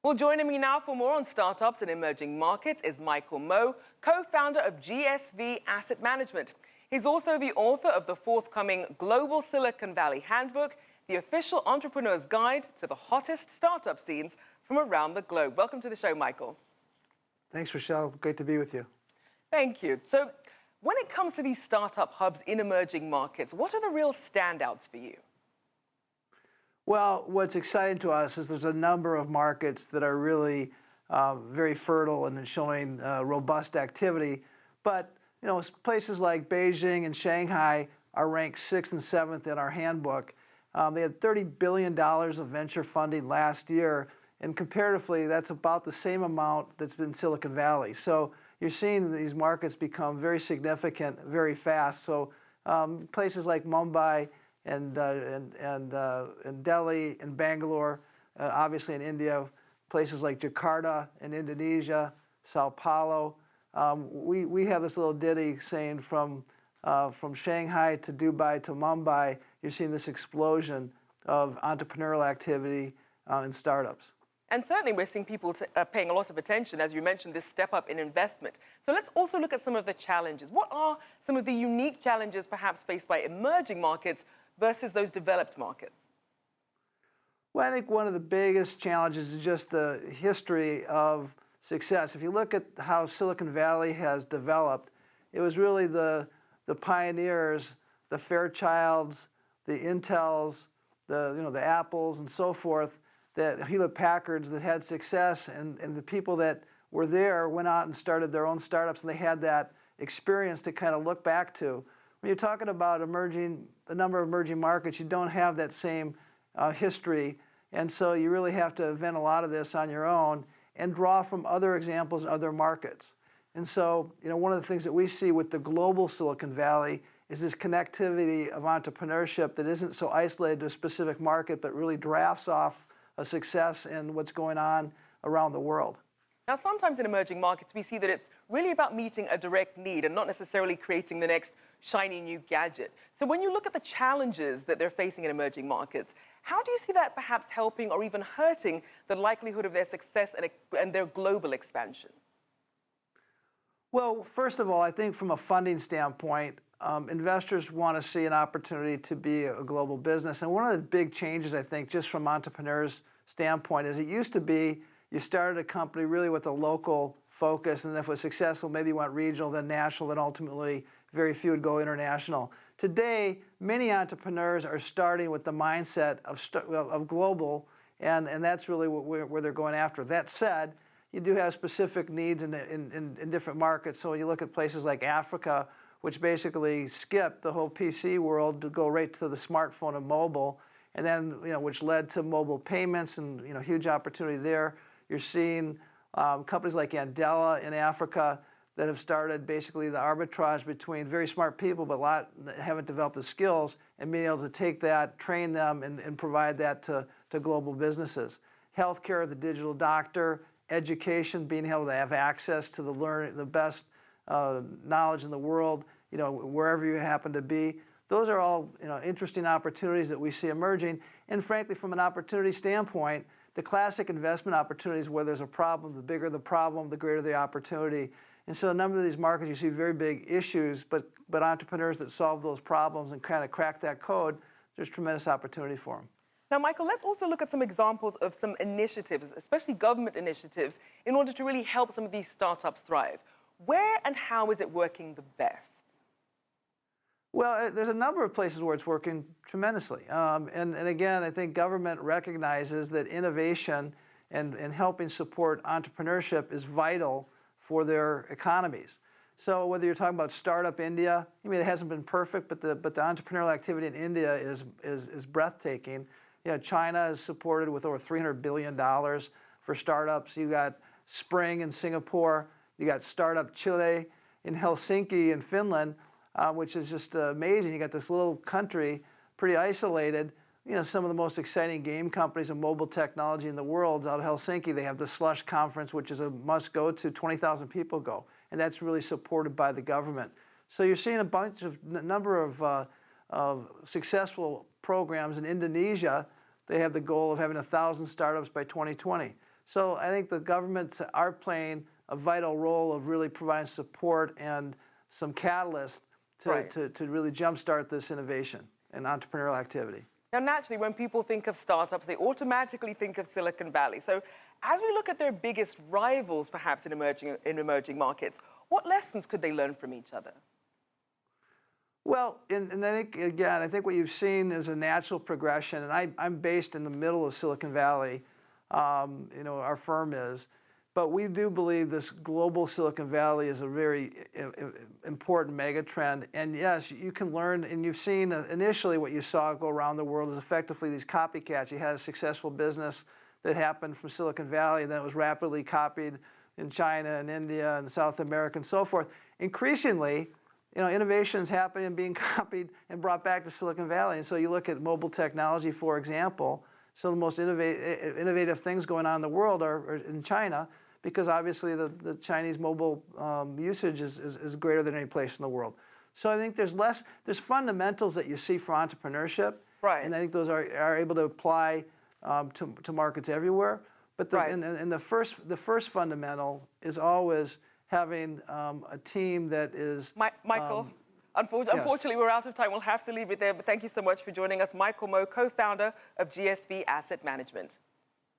Well, joining me now for more on startups and emerging markets is Michael Moe, co-founder of GSV Asset Management. He's also the author of the forthcoming Global Silicon Valley Handbook, the official entrepreneur's guide to the hottest startup scenes from around the globe. Welcome to the show, Michael. Thanks, Rochelle. Great to be with you. Thank you. So, when it comes to these startup hubs in emerging markets, what are the real standouts for you? Well, what's exciting to us is there's a number of markets that are really very fertile and showing robust activity. But places like Beijing and Shanghai are ranked 6th and 7th in our handbook. They had $30 billion of venture funding last year, and comparatively, that's about the same amount that's been Silicon Valley. So you're seeing these markets become very significant very fast. So places like Mumbai and Delhi and Bangalore, obviously in India, places like Jakarta in Indonesia, Sao Paulo. We have this little ditty saying from Shanghai to Dubai to Mumbai, you're seeing this explosion of entrepreneurial activity in startups. And certainly we're seeing people paying a lot of attention, as you mentioned, this step up in investment. So let's also look at some of the challenges. What are some of the unique challenges perhaps faced by emerging markets versus those developed markets? Well, I think one of the biggest challenges is just the history of success. If you look at how Silicon Valley has developed, it was really the pioneers, the Fairchilds, the Intels, the Apples and so forth, that Hewlett-Packards that had success, and the people that were there went out and started their own startups, and they had that experience to kind of look back to. When you're talking about the number of emerging markets, you don't have that same history, and so you really have to invent a lot of this on your own and draw from other examples in other markets. And so, one of the things that we see with the global Silicon Valley is this connectivity of entrepreneurship that isn't so isolated to a specific market, but really drafts off a success in what's going on around the world. Now, sometimes in emerging markets, we see that it's really about meeting a direct need and not necessarily creating the next shiny new gadget. So when you look at the challenges that they're facing in emerging markets, how do you see that perhaps helping or even hurting the likelihood of their success and their global expansion? Well, first of all, I think from a funding standpoint, investors want to see an opportunity to be a global business. And one of the big changes, I think, just from entrepreneurs' standpoint, is it used to be you started a company really with a local focus, and if it was successful, maybe you went regional, then national, then ultimately very few would go international. Today, many entrepreneurs are starting with the mindset of global, and that's really where they're going after. That said, you do have specific needs in different markets. So when you look at places like Africa, which basically skipped the whole PC world to go right to the smartphone and mobile, and then which led to mobile payments and huge opportunity there. You're seeing companies like Andela in Africa that have started basically the arbitrage between very smart people but a lot that haven't developed the skills, and being able to take that, train them, and provide that to global businesses. Healthcare, the digital doctor, education, being able to have access to the best knowledge in the world, wherever you happen to be. Those are all interesting opportunities that we see emerging. And frankly, from an opportunity standpoint, the classic investment opportunities where there's a problem, the bigger the problem, the greater the opportunity. And so a number of these markets, you see very big issues, but entrepreneurs that solve those problems and kind of crack that code, there's tremendous opportunity for them. Now, Michael, let's also look at some examples of some initiatives, especially government initiatives, in order to really help some of these startups thrive. Where and how is it working the best? Well, there's a number of places where it's working tremendously. And again, I think government recognizes that innovation and helping support entrepreneurship is vital for their economies. So whether you're talking about Startup India, it hasn't been perfect, but the entrepreneurial activity in India is breathtaking. China is supported with over $300 billion for startups. You got Spring in Singapore. You got Startup Chile in Helsinki in Finland, which is just amazing. You got this little country, pretty isolated. Some of the most exciting game companies and mobile technology in the world out of Helsinki. They have the Slush Conference, which is a must-go-to. 20,000 people go, and that's really supported by the government. So you're seeing a number of successful programs in Indonesia. They have the goal of having 1,000 startups by 2020. So I think the governments are playing a vital role of really providing support and some catalyst to really jumpstart this innovation and entrepreneurial activity. Now, naturally, when people think of startups, they automatically think of Silicon Valley. So as we look at their biggest rivals, perhaps in emerging markets, what lessons could they learn from each other? Well, and I think, again, I think what you've seen is a natural progression. And I'm based in the middle of Silicon Valley, our firm is. But we do believe this global Silicon Valley is a very important mega trend. And yes, you can learn, and you've seen initially what you saw go around the world is effectively these copycats. You had a successful business that happened from Silicon Valley, and then it was rapidly copied in China and India and South America and so forth. Increasingly, innovations happening and being copied and brought back to Silicon Valley. And so you look at mobile technology, for example. Some of the most innovative things going on in the world are in China, because obviously the Chinese mobile usage is greater than any place in the world. So I think there's fundamentals that you see for entrepreneurship, right? And I think those are able to apply to markets everywhere. But the first fundamental is always having a team that is Michael. Unfortunately, we're out of time. We'll have to leave it there. But thank you so much for joining us. Michael Moe, co-founder of GSV Asset Management.